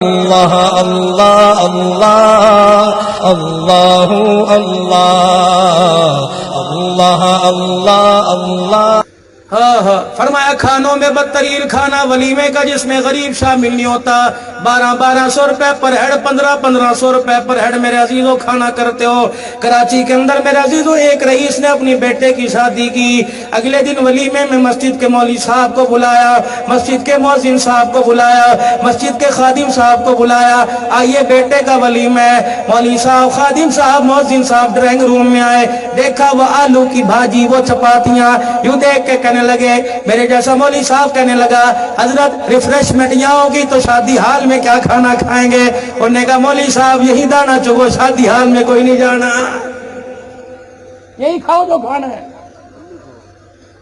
اللہ اللہ اللہ اللہ اللہ اللہ اللہ اللہ۔ فرمایا کھانوں میں بدترین کھانا ولیمے کا جس میں غریب شامل نہیں ہوتا۔ 1200 روپے پر ہیڈ، 1500 روپے پر ہیڈ میرے عزیزوں کھانا کرتے ہو۔ کراچی کے اندر میرے عزیزوں ایک رئیس نے اپنی بیٹے کی شادی کی، اگلے دن ولیمے میں مسجد کے مولوی صاحب کو بلایا، مسجد کے مؤذن صاحب کو بلایا، مسجد کے خادم صاحب کو بلایا، آئیے بیٹے کا ولیمہ ہے۔ مولوی صاحب، خادم صاحب، مؤذن صاحب ڈرائنگ روم میں آئے، دیکھا وہ آلو کی بھاجی، وہ چپاتیاں، یوں دیکھ کے کہنے لگے، میرے جیسا مولوی صاحب کہنے لگا حضرت ریفریشمنٹ یہاں ہوگی تو شادی حال میں کیا کھانا کھائیں گے؟ انہوں نے کہا مولوی صاحب یہی دانا چگو، شادی حال میں کوئی نہیں جانا، یہی کھاؤ جو کھانا ہے۔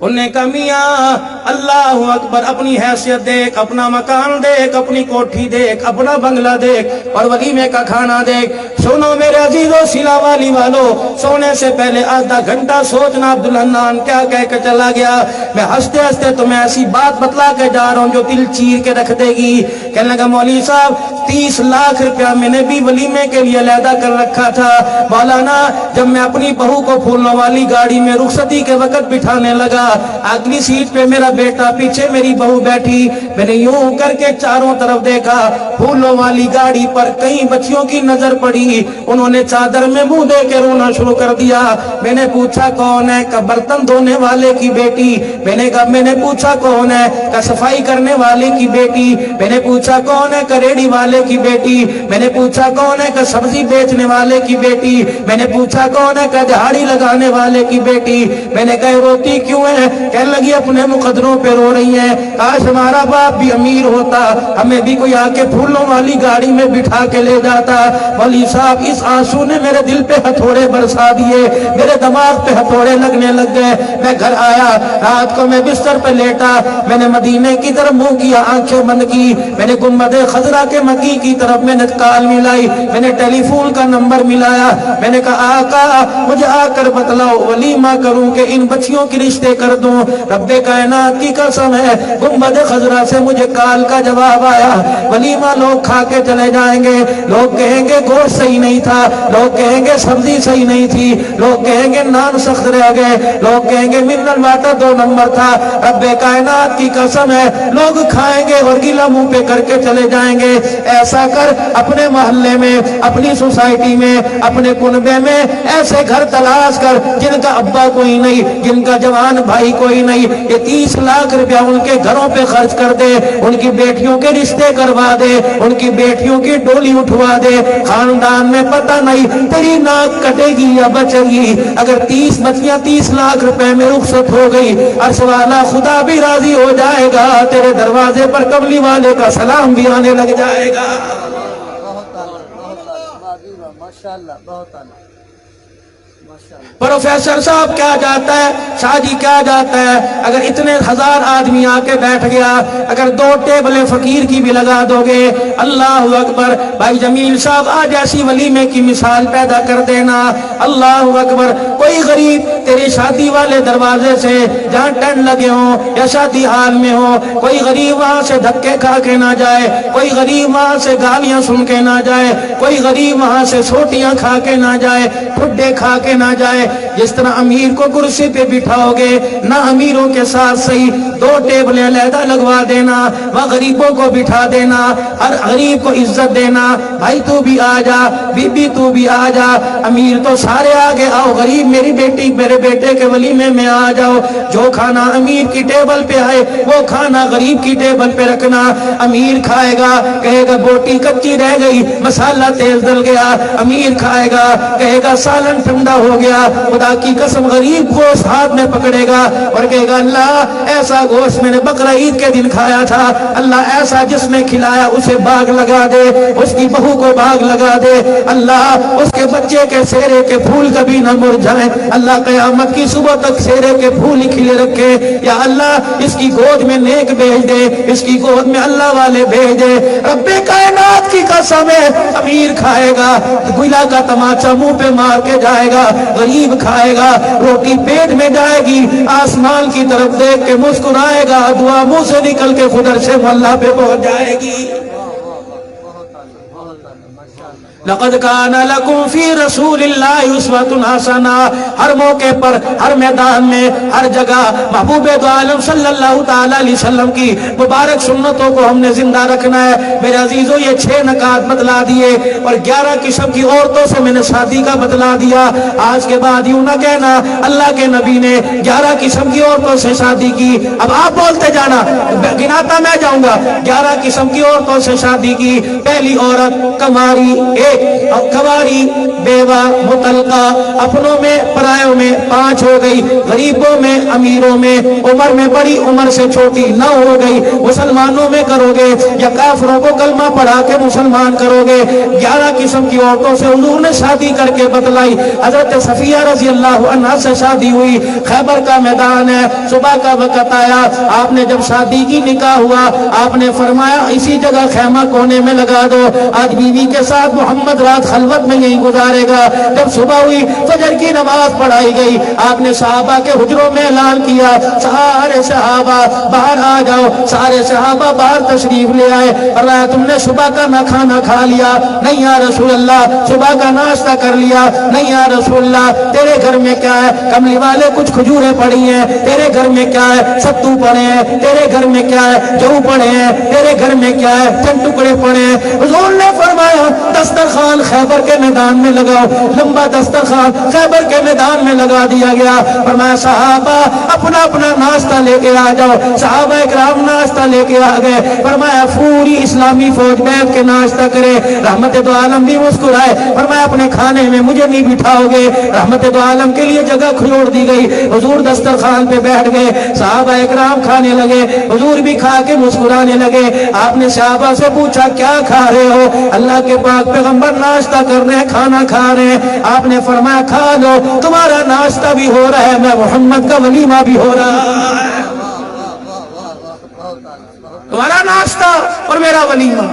انہوں نے کہا میاں اللہ اکبر، اپنی حیثیت دیکھ، اپنا مکان دیکھ، اپنی کوٹھی دیکھ، اپنا بنگلہ دیکھ، اور ولیمے کا کھانا دیکھ۔ سنو میرے عزیزوں، سلا والی والو، سونے سے پہلے آدھا گھنٹہ سوچنا عبدالحنان کیا کہہ کے چلا گیا۔ میں ہنستے ہنستے تمہیں ایسی بات بتلا کے جا رہا ہوں جو دل چیر کے رکھ دے گی۔ کہنے لگا مولوی صاحب 30 لاکھ روپیہ میں نے بھی ولیمے کے لیے علیحدہ کر رکھا تھا مولانا۔ جب میں اپنی بہو کو پھولوں والی گاڑی میں رخصتی کے وقت بٹھانے لگا، اگلی سیٹ پہ میرا بیٹا، پیچھے میری بہو بیٹھی، میں نے یوں کر کے چاروں طرف دیکھا، پھولوں والی گاڑی پر کئی بچیوں کی نظر پڑی، انہوں نے چادر میں منہ دے کے رونا شروع کر دیا۔ میں نے پوچھا کون ہے؟ کہ برتن دھونے والے کی بیٹی۔ میں نے پوچھا کون ہے؟ کہ صفائی کرنے والے کی بیٹی۔ میں نے پوچھا کون ہے؟ کہ ریڑھی والے کی بیٹی۔ میں نے پوچھا کون ہے؟ کہ سبزی بیچنے والے کی بیٹی۔ میں نے پوچھا کون ہے؟ کہ دہاڑی لگانے والے کی بیٹی۔ میں نے کہا روتی کیوں ہے؟ کہنے لگی اپنے مقدروں پہ رو رہی ہیں، کاش ہمارا باپ بھی امیر ہوتا، ہمیں بھی کوئی آ کے پھولوں والی گاڑی میں بٹھا کے لے جاتا۔ مولوی صاحب اس آنسو نے میرے دل پہ ہتھوڑے برسا دیے، میرے دماغ پہ ہتھوڑے لگنے لگ گئے۔ میں گھر آیا، رات کو میں بستر پہ لیٹا، میں نے مدینے کی طرف منہ کیا، آنکھیں بند کی، میں نے گنبد خضرا کے مکی کی طرف میں نے کال ملائی، میں نے ٹیلی فون کا نمبر ملایا، میں نے کہا آقا مجھے آ کر بتلاؤ ولیمہ کروں کہ ان بچیوں کی رشتے کر دوں؟ رب کائنات کی قسم ہے گنبد خضرا سے مجھے کال کا جواب آیا، ولیمہ لوگ کھا کے چلے جائیں گے، لوگ کہیں گے گوشت صحیح نہیں تھا، لوگ کہیں گے سبزی صحیح نہیں تھی، لوگ کہیں گے نان سخت رہ گئے، لوگ کہیں گے منرل واٹر 2 نمبر تھا۔ رب کائنات کی قسم ہے لوگ کھائیں گے اور گیلا منہ پہ کر کے چلے جائیں گے۔ ایسا کر اپنے محلے میں، اپنی سوسائٹی میں، اپنے کنبے میں ایسے گھر تلاش کر جن کا ابا کوئی نہیں، جن کا جوان بھائی کوئی نہیں، یہ 30 لاکھ روپیہ ان کے گھروں پہ خرچ کر دے، ان کی بیٹیوں کے رشتے کروا دے، ان کی بیٹیوں کی ڈولی اٹھوا دے، خاندان میں پتہ نہیں تیری ناک کٹے گی یا بچے گی۔ اگر 30 بچیاں 30 لاکھ روپے میں رخصت ہو گئی، عرش والا خدا بھی راضی ہو جائے گا، تیرے دروازے پر قبلی والے کا سلام بھی آنے لگ جائے گا۔ پروفیسر صاحب کیا جاتا ہے، شاہ جی کیا جاتا ہے، اگر اتنے 1000 آدمی آ کے بیٹھ گیا، اگر 2 ٹیبلیں فقیر کی بھی لگا دو گے، اللہ اکبر۔ بھائی جمیل صاحب آج ایسی ولیمے کی مثال پیدا کر دینا، اللہ اکبر۔ کوئی غریب تیری شادی والے دروازے سے جہاں ٹینٹ لگے ہوں یا شادی حال میں ہو، کوئی غریب وہاں سے دھکے کھا کے نہ جائے، کوئی غریب وہاں سے گالیاں سن کے نہ جائے، کوئی غریب وہاں سے سوٹیاں کھا کے نہ جائے، ٹھڈے کھا کے نہ جائے۔ جس طرح امیر کو کرسی پہ بٹھاؤ گے، نہ امیروں کے ساتھ صحیح 2 ٹیبلیں علیحدہ لگوا دینا، وہاں غریبوں کو بٹھا دینا، ہر غریب کو عزت دینا، بھائی تو بھی آ جا، بی بی تو بھی آ جا، امیر تو سارے آگے آؤ، غریب میری بیٹی میرے بیٹے کے ولیمے میں آ جاؤ۔ جو کھانا امیر کی ٹیبل پہ آئے وہ کھانا غریب کی ٹیبل پہ رکھنا۔ امیر کھائے گا کہے گا بوٹی کچی رہ گئی، مسالہ تیز ڈل گیا، امیر کھائے گا کہے گا سالن ٹھنڈا ہو گیا۔ خدا کی قسم غریب گوشت ہاتھ میں پکڑے گا اور کہے گا اللہ ایسا گوشت میں نے بقرہ عید کے دن کھایا تھا، اللہ ایسا جس نے کھلایا اسے باغ لگا دے، اس کی بہو کو باغ لگا دے، اللہ اس کے بچے کے سیرے کے پھول کبھی نہ مرجھائیں، اللہ قیامت کی صبح تک سیرے کے پھول ہی کھلے رکھے، یا اللہ اس کی گود میں نیک بھیج دے، اس کی گود میں اللہ والے بھیج دے۔ رب کائنات کی قسم ہے امیر کھائے گا گلا کا تماچا منہ پہ مار کے جائے گا، غریب کھائے گا روٹی پیٹ میں جائے گی، آسمان کی طرف دیکھ کے مسکرائے گا، دعا منہ سے نکل کے خود عرش مولا پہ پہنچ جائے گی۔ لقد کان لکم فی رسول اللہ اسوۃ حسنہ. ہر موقع پر، ہر میدان میں، ہر جگہ محبوب دو عالم صلی اللہ تعالی علیہ وسلم کی مبارک سنتوں کو ہم نے زندہ رکھنا ہے. میرے عزیزوں، یہ 6 نکات بتلا دیے اور 11 قسم کی عورتوں سے میں نے شادی کا بتلا دیا. آج کے بعد یوں نہ کہنا اللہ کے نبی نے 11 قسم کی عورتوں سے شادی کی. اب آپ بولتے جانا، گناتا میں جاؤں گا. 11 قسم کی عورتوں سے شادی کی. پہلی عورت کنواری، کنواری، بیوہ، مطلقہ، اپنوں میں پرایوں میں 5 ہو گئی، غریبوں میں، امیروں میں، عمر میں بڑی، عمر سے چھوٹی 9 ہو گئی. مسلمانوں میں کرو گے یا کافروں کو کلمہ پڑھا کے مسلمان کرو گے. 11 قسم کی عورتوں سے حضور نے شادی کر کے بتلائی. حضرت صفیہ رضی اللہ عنہا سے شادی ہوئی. خیبر کا میدان ہے، صبح کا وقت آیا. آپ نے جب شادی کی، نکاح ہوا، آپ نے فرمایا اسی جگہ خیمہ کونے میں لگا دو. آج بیوی کے ساتھ محمد رات خلوت میں یہی گزارے گا. جب صبح ہوئی، فجر کی نماز پڑھائی گئی. آپ نے صحابہ کے حجروں میں اعلان کیا، سارے صحابہ باہر آ جاؤ. سارے صحابہ باہر تشریف لے آئے. فرمایا تم نے صبح کا نہ کھانا کھا لیا؟ نہیں یا رسول اللہ. صبح کا ناشتہ کر لیا؟ نہیں یا رسول اللہ. تیرے گھر میں کیا ہے؟ کملی والے کچھ کھجوریں پڑی ہیں. تیرے گھر میں کیا ہے؟ ستو پڑے ہیں. تیرے گھر میں کیا ہے؟ جو پڑے ہیں. تیرے گھر میں کیا ہے؟ چند ٹکڑے پڑے ہیں. حضور نے فرمایا دسترخوان خیبر کے میدان میں لگاؤ. لمبا دسترخوان خیبر کے میدان میں لگا دیا گیا. فرمایا صحابہ اپنا اپنا ناشتہ لے کے آ جاؤ. صحابہ اکرام ناشتہ لے کے آ گئے. فرمایا پوری اسلامی فوج بیٹھ کے ناشتہ کرے. رحمت دو عالم بھی مسکرائے. فرمایا اپنے کھانے میں مجھے نہیں بٹھاؤ گے؟ رحمت دو عالم کے لیے جگہ کھلوڑ دی گئی. حضور دسترخوان پہ بیٹھ گئے. صحابہ اکرام کھانے لگے. حضور بھی کھا کے مسکرانے لگے. آپ نے صحابہ سے پوچھا کیا کھا رہے ہو؟ اللہ کے پاک پیغمبر ناشتہ کر رہے ہیں، کھانا کھا رہے ہیں. آپ نے فرمایا کھا لو، تمہارا ناشتہ بھی ہو رہا ہے، میں محمد کا ولیمہ بھی ہو رہا ہے. تمہارا ناشتہ اور میرا ولیمہ.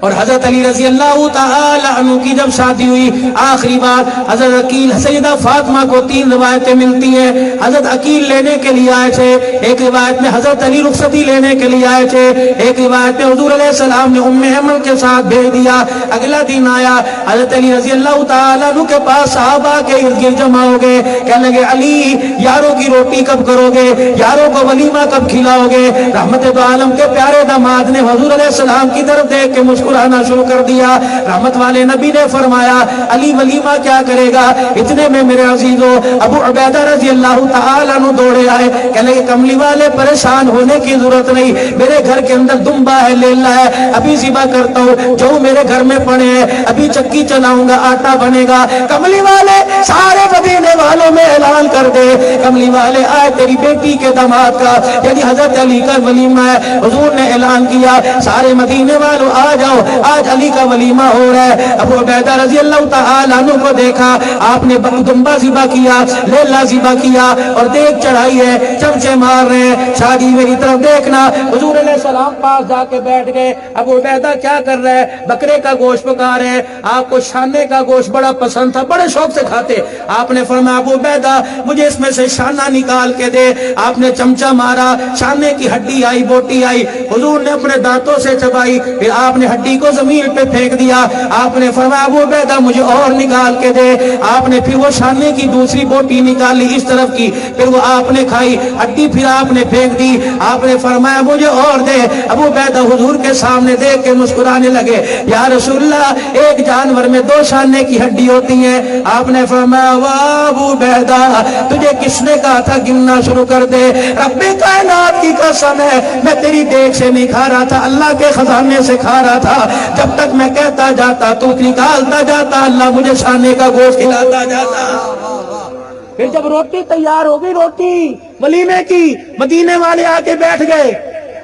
اور حضرت علی رضی اللہ تعالی عنہ کی جب شادی ہوئی، آخری بات حضرت عقیل سیدہ فاطمہ کو 3 روایتیں ملتی ہیں. حضرت عقیل لینے کے لیے آئے تھے. ایک روایت میں حضرت علی رخصتی لینے کے لیے آئے تھے. ایک روایت میں حضور علیہ السلام نے ام ایمن کے ساتھ بھیج دیا. اگلا دن آیا، حضرت علی رضی اللہ تعالی عنہ کے پاس صحابہ کے ارد گرد جمع ہو گئے. کہنے لگے علی یاروں کی روٹی کب کرو گے؟ یاروں کو ولیمہ کب کھلاؤ گے؟ رحمت دو عالم کے پیارے داماد نے حضور علیہ السلام کی طرف دیکھ کے مسکرانا شروع کر دیا. رحمت والے نبی نے فرمایا علی ولیمہ کیا کرے گا؟ اتنے میں میرے عزیزو ابو عبیدہ رضی اللہ تعالی عنہ دوڑے آئے. کہنے لگے کملی والے پریشان ہونے کی ضرورت نہیں، میرے گھر کے اندر دمبا ہے، لیلا ہے، ابھی ذبح کرتا ہوں. جو میرے گھر میں پڑے ہیں ابھی چکی چلاؤں گا، آٹا بنے گا. کملی والے سارے مدینے والوں میں اعلان کر دے کملی والے آئے تیری بیٹی کے داماد کا یعنی حضرت علی کا ولیمہ ہے. حضور نے اعلان کیا سارے مدینے والوں آ جاؤ، آج علی کا ولیمہ ہو رہا ہے. ابو عبیدہ رضی اللہ تعالی عنہ کو دیکھا، آپ نے دمبا ذبح کیا، لیلا ذبح کیا اور دیگ چڑھائی ہے، چمچے مار رہے ہیں. شادی میری طرف دیکھنا. حضور علیہ السلام پاس جا کے بیٹھ گئے. ابو عبیدہ کیا کر رہے ہیں؟ بکرے کا گوشت پکا رہے ہیں. آپ کو شانے کا گوشت بڑا پسند تھا، بڑے شوق سے کھاتے. آپ نے فرمایا ابو عبیدہ مجھے اس میں سے شانہ نکال کے دے. آپ نے چمچہ مارا، شانے کی ہڈی آئی، بوٹی آئی. حضور نے اپنے دانتوں سے چبائی، پھر آپ نے ہڈی کو زمین پہ پھینک دیا. آپ نے فرمایا ابو عبیدہ مجھے اور نکال کے دے. آپ نے پھر وہ شانے کی دوسری بوٹی نکالی اس طرف کی، پھر وہ آپ نے کھائی. ہڈی پھر آپ نے پھینک دی. آپ نے فرمایا مجھے اور دے. ابو عبیدہ حضور کے سامنے دیکھ کے مسکرانے لگے. یا رسول اللہ ایک جانور میں 2 شانے کی ہڈی ہوتی ہیں. آپ نے فرمایا واہ ابو عبیدہ تجھے کس نے کہا تھا گننا شروع کر دے؟ رب کائنات کی قسم ہے میں تیری دیکھ سے نہیں کھا رہا تھا، اللہ کے خزانے سے کھا رہا تھا. جب تک میں کہتا جاتا تو نکالتا جاتا، اللہ مجھے شانے کا گوشت کھلاتا جاتا. پھر جب روٹی تیار ہو گئی، روٹی ولیمے کی، مدینے والے آ کے بیٹھ گئے.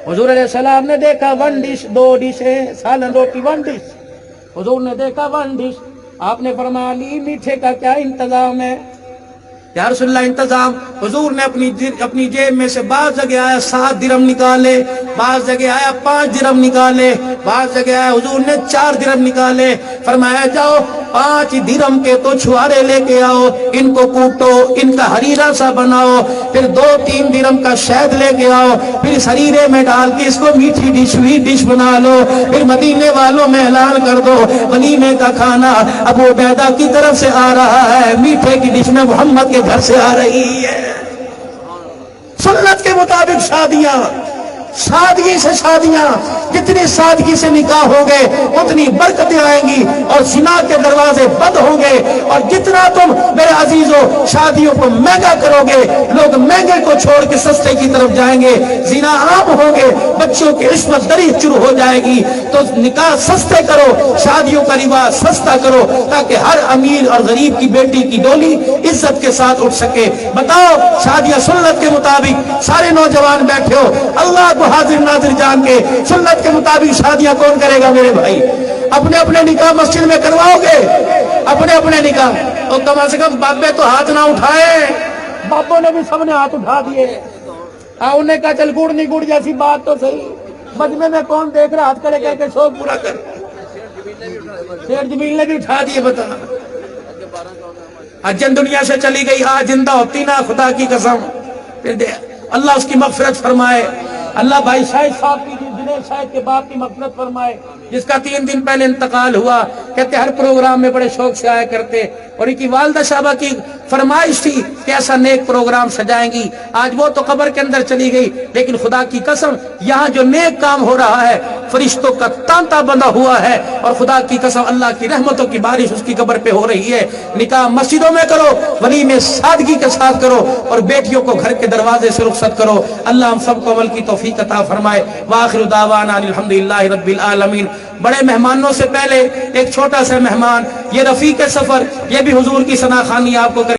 حضور علیہ السلام نے دیکھا 1 ڈش 2 ڈشیں، سالن روٹی 1 ڈش. حضور نے دیکھا 1 ڈش. آپ نے فرمایا علی میٹھے کا کیا انتظام ہے؟ یا رسول اللہ انتظام. حضور نے اپنی جیب میں سے بعض جگہ آیا 7 درہم نکالے, بعض جگہ آیا 5 درہم نکالے, بعض جگہ آیا حضور نے 4 درہم نکالے. فرمایا جاؤ 5 درہم کے تو چھوارے لے کے آؤ, ان کو کوٹو, ان کا حریرہ سا بناؤ, پھر 2-3 درہم کا شہد لے کے آؤ, پھر اس حریرے میں ڈال کے اس کو میٹھی ڈش بنا لو, پھر مدینے والوں میں اعلان کر دو ولیمے کا کھانا ابو عبیدہ کی طرف سے آ رہا ہے, میٹھے کی ڈش میں محمد کے گھر سے آ رہی ہے. سنت کے مطابق شادیاں, سادگی سے شادیاں, جتنی سادگی سے نکاح ہوں گے اتنی برکتیں آئیں گی اور زنا کے دروازے بند ہوں گے. اور جتنا تم میرے عزیزوں شادیوں کو مہنگا کرو گے, لوگ مہنگے کو چھوڑ کے سستے کی طرف جائیں گے, زنا عام ہوں گے, بچوں کی عصمت دری شروع ہو جائے گی. تو نکاح سستے کرو, شادیوں کا رواج سستا کرو, تاکہ ہر امیر اور غریب کی بیٹی کی ڈولی عزت کے ساتھ اٹھ سکے. بتاؤ شادیاں سنت کے مطابق, سارے نوجوان بیٹھے ہو, اللہ کو حاضر ناظر جان کے سنت کے مطابق شادیاں کون کرے گا میرے بھائی؟ اپنے اپنے نکاح مسجد میں کرواؤ گے؟ اپنے اپنے نکاح. اور کم از کم بابے تو ہاتھ نہ اٹھائے, بابوں نے بھی سب نے ہاتھ اٹھا دیے. انہوں نے کہا چل گڑ نہیں گڑ جیسی بات تو صحیح, مجمع میں کون دیکھ رہا, ہاتھ کھڑے کہہ کے شوق پورا کر. شیخ جمیل نے بھی اٹھا دیے. بتا اجن دنیا سے چلی گئی, آج زندہ ہوتی نا خدا کی قسم. اللہ اس کی مغفرت فرمائے. اللہ بھائی شاہد صاحب کی, جنید شاہد کے باپ کی مغفرت فرمائے, جس کا 3 دن پہلے انتقال ہوا. کہتے ہر پروگرام میں بڑے شوق سے آیا کرتے, اور ان کی والدہ صاحبہ کی فرمائش تھی کہ ایسا نیک پروگرام سجائیں گی. آج وہ تو قبر کے اندر چلی گئی, لیکن خدا کی قسم یہاں جو نیک کام ہو رہا ہے فرشتوں کا تانتا بندہ ہوا ہے, اور خدا کی قسم اللہ کی رحمتوں کی بارش اس کی قبر پہ ہو رہی ہے. نکاح مسجدوں میں کرو, ولیمے سادگی کے ساتھ کرو, اور بیٹیوں کو گھر کے دروازے سے رخصت کرو. اللہ ہم سب کو عمل کی توفیق عطا فرمائے. وآخر دعوانا الحمدللہ رب العالمین. بڑے مہمانوں سے پہلے ایک چھوٹا سا مہمان, یہ رفیق سفر, یہ بھی حضور کی ثنا خوانی آپ کو